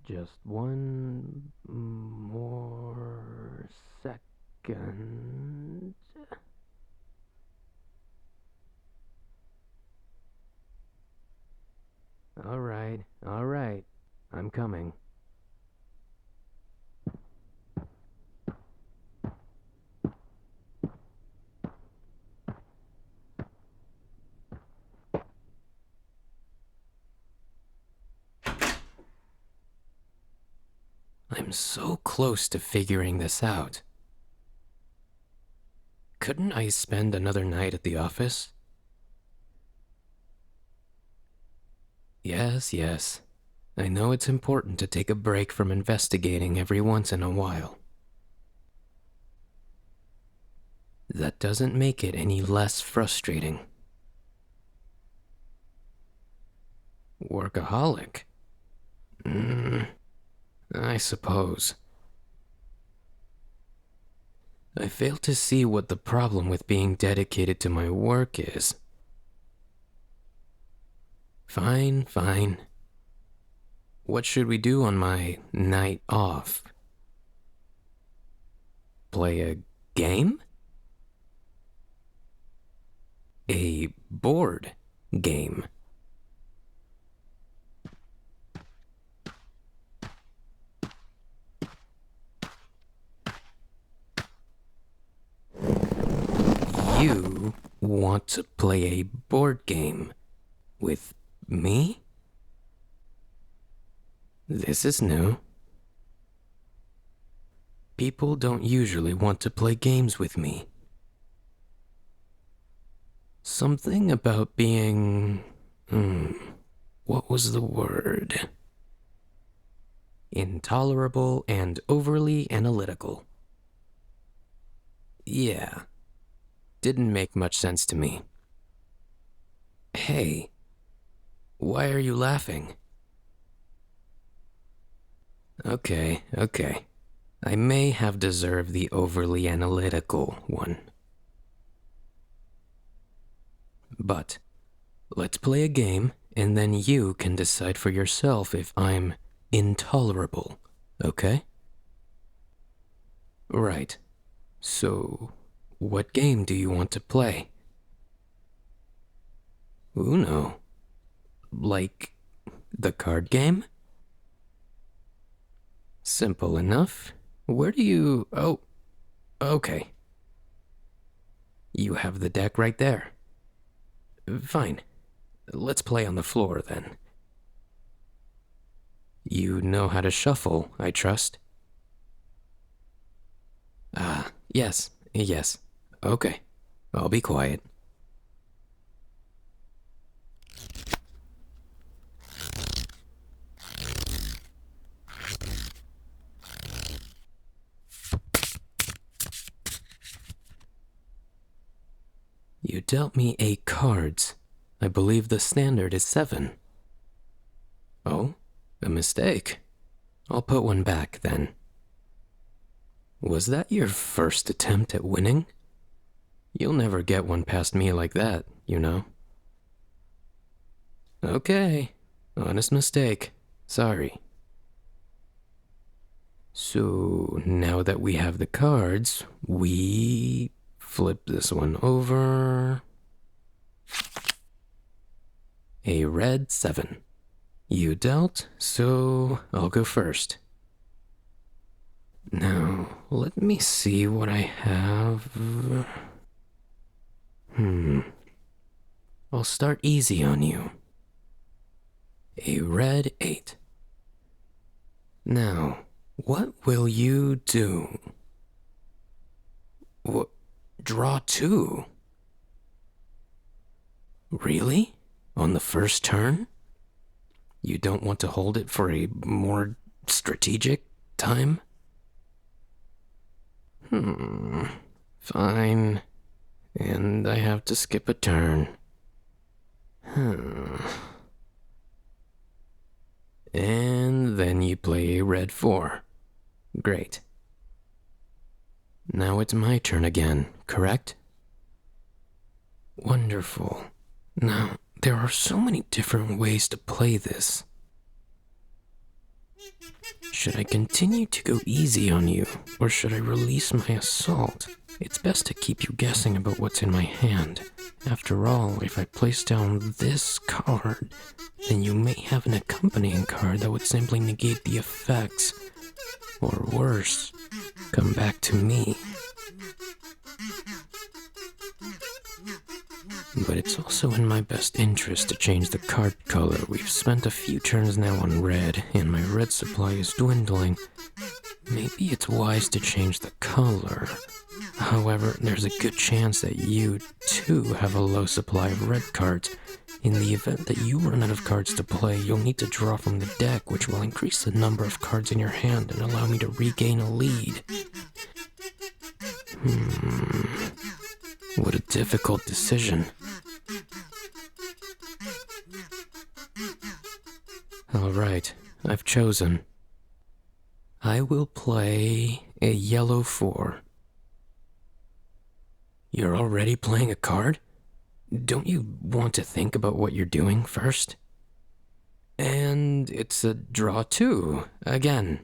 Just one more second. All right. I'm coming. I'm so close to figuring this out. Couldn't I spend another night at the office? Yes. I know it's important to take a break from investigating every once in a while. That doesn't make it any less frustrating. Workaholic? I suppose. I fail to see what the problem with being dedicated to my work is. Fine. What should we do on my night off? Play a game? A board game. You want to play a board game with me? This is new. People don't usually want to play games with me. Something about being... what was the word? Intolerable and overly analytical. Yeah. Didn't make much sense to me. Hey, why are you laughing? Okay. I may have deserved the overly analytical one. But let's play a game, and then you can decide for yourself if I'm intolerable, okay? Right. So, what game do you want to play? Uno. Like the card game? Simple enough. Where do you... Oh, okay. You have the deck right there. Fine. Let's play on the floor then. You know how to shuffle, I trust? Yes. Okay. I'll be quiet. You dealt me 8 cards. I believe the standard is 7. Oh, a mistake. I'll put one back then. Was that your first attempt at winning? You'll never get one past me like that, you know. Okay, honest mistake. Sorry. So, now that we have the cards, we flip this one over. A red 7. You dealt, so I'll go first. Now, let me see what I have. I'll start easy on you. A red 8. Now, what will you do? What? Draw 2? Really? On the first turn? You don't want to hold it for a more strategic time? Fine. And I have to skip a turn. And then you play a red 4. Great. Now it's my turn again, correct? Wonderful. Now, there are so many different ways to play this. Should I continue to go easy on you, or should I release my assault? It's best to keep you guessing about what's in my hand. After all, if I place down this card, then you may have an accompanying card that would simply negate the effects. Or worse, come back to me. But it's also in my best interest to change the card color. We've spent a few turns now on red, and my red supply is dwindling. Maybe it's wise to change the color. However, there's a good chance that you, too, have a low supply of red cards. In the event that you run out of cards to play, you'll need to draw from the deck, which will increase the number of cards in your hand and allow me to regain a lead. What a difficult decision. All right, I've chosen. I will play a yellow 4. You're already playing a card? Don't you want to think about what you're doing first? And it's a draw 2, again.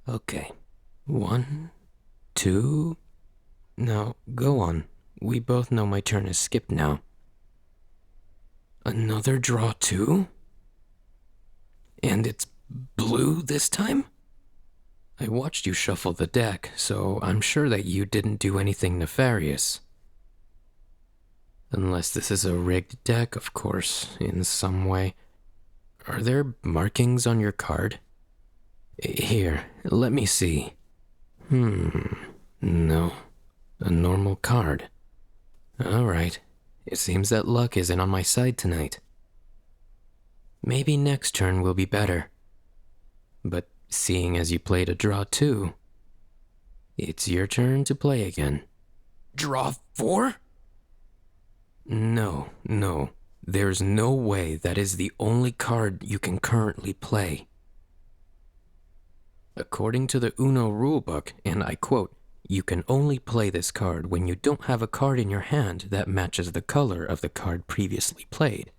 Okay, 1, 2... Now, go on. We both know my turn is skipped now. Another draw 2? And it's blue this time? I watched you shuffle the deck, so I'm sure that you didn't do anything nefarious. Unless this is a rigged deck, of course, in some way. Are there markings on your card? Here, let me see. No. A normal card. Alright, it seems that luck isn't on my side tonight. Maybe next turn will be better. But seeing as you played a draw 2, it's your turn to play again. Draw 4? No. There's no way that is the only card you can currently play. According to the Uno rulebook, and I quote, you can only play this card when you don't have a card in your hand that matches the color of the card previously played.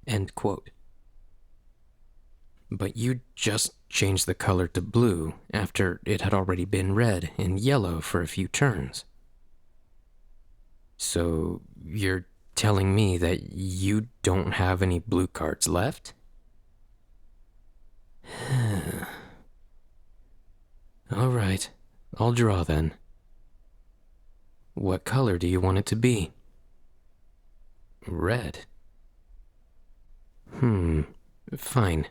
End quote. But you just changed the color to blue after it had already been red and yellow for a few turns. So you're telling me that you don't have any blue cards left? All right, I'll draw then. What color do you want it to be? Red. Fine.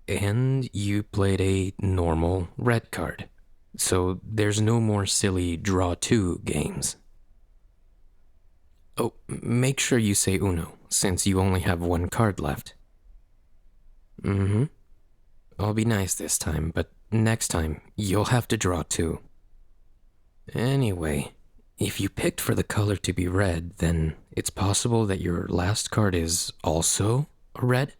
And you played a normal red card, so there's no more silly draw 2 games. Oh, make sure you say Uno, since you only have one card left. I'll be nice this time, but next time, you'll have to draw 2. Anyway, if you picked for the color to be red, then it's possible that your last card is also a red?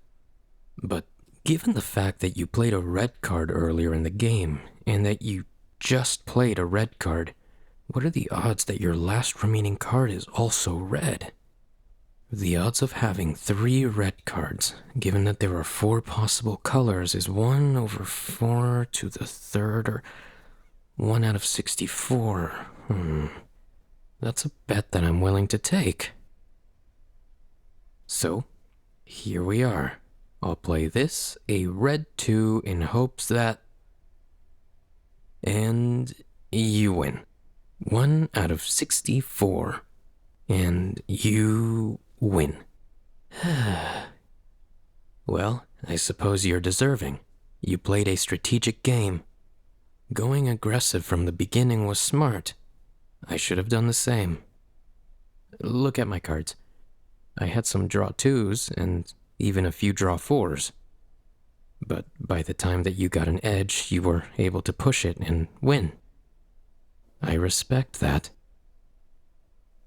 But given the fact that you played a red card earlier in the game, and that you just played a red card, what are the odds that your last remaining card is also red? The odds of having 3 red cards, given that there are 4 possible colors, is 1 over 4 to the third, or 1 out of 64. That's a bet that I'm willing to take. So, here we are. I'll play this, a red 2, in hopes that... And you win. 1 out of 64. And you win. Well, I suppose you're deserving. You played a strategic game. Going aggressive from the beginning was smart. I should have done the same. Look at my cards. I had some draw 2s and even a few draw 4s. But by the time that you got an edge, you were able to push it and win. I respect that.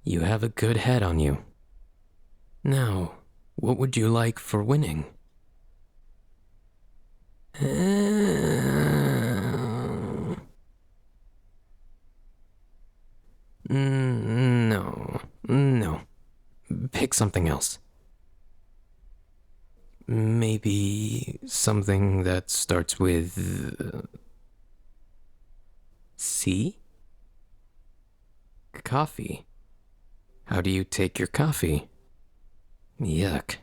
You have a good head on you. Now, what would you like for winning? No. Pick something else. Maybe something that starts with C? Coffee. How do you take your coffee? Yuck.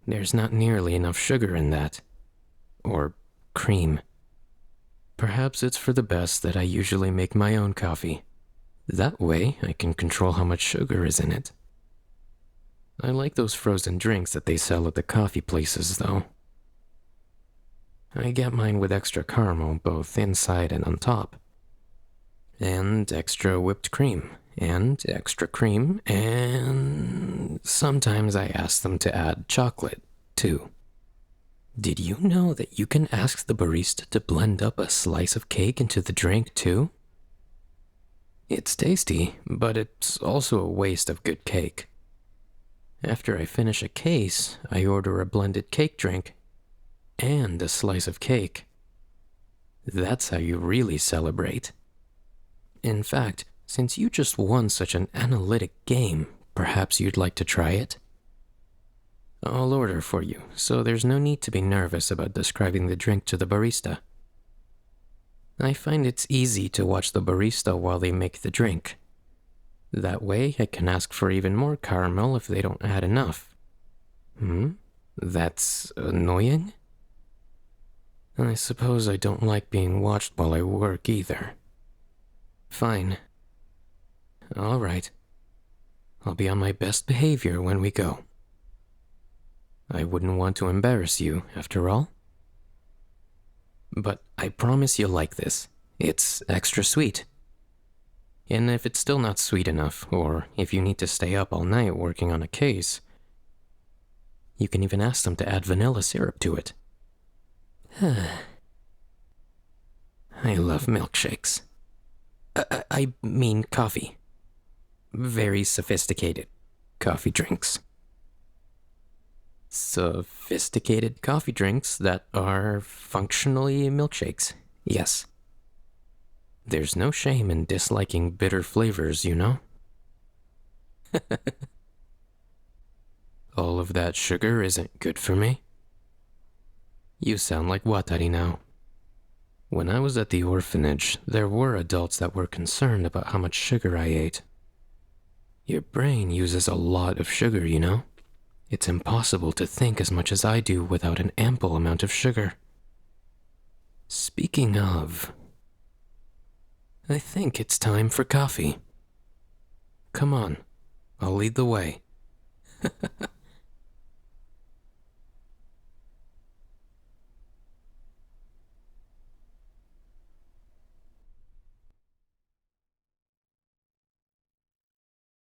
There's not nearly enough sugar in that. Or cream. Perhaps it's for the best that I usually make my own coffee. That way, I can control how much sugar is in it. I like those frozen drinks that they sell at the coffee places, though. I get mine with extra caramel, both inside and on top. And extra whipped cream. And extra cream. And sometimes I ask them to add chocolate, too. Did you know that you can ask the barista to blend up a slice of cake into the drink, too? It's tasty, but it's also a waste of good cake. After I finish a case, I order a blended cake drink and a slice of cake. That's how you really celebrate. In fact, since you just won such an analytic game, perhaps you'd like to try it? I'll order for you, so there's no need to be nervous about describing the drink to the barista. I find it's easy to watch the barista while they make the drink. That way, I can ask for even more caramel if they don't add enough. That's annoying? I suppose I don't like being watched while I work either. Fine. All right. I'll be on my best behavior when we go. I wouldn't want to embarrass you, after all. But I promise you'll like this. It's extra sweet. And if it's still not sweet enough, or if you need to stay up all night working on a case, you can even ask them to add vanilla syrup to it. I love milkshakes. I mean coffee. Very sophisticated coffee drinks. Sophisticated coffee drinks that are functionally milkshakes, yes. There's no shame in disliking bitter flavors, you know? All of that sugar isn't good for me. You sound like Watari now. When I was at the orphanage, there were adults that were concerned about how much sugar I ate. Your brain uses a lot of sugar, you know? It's impossible to think as much as I do without an ample amount of sugar. Speaking of, I think it's time for coffee. Come on, I'll lead the way.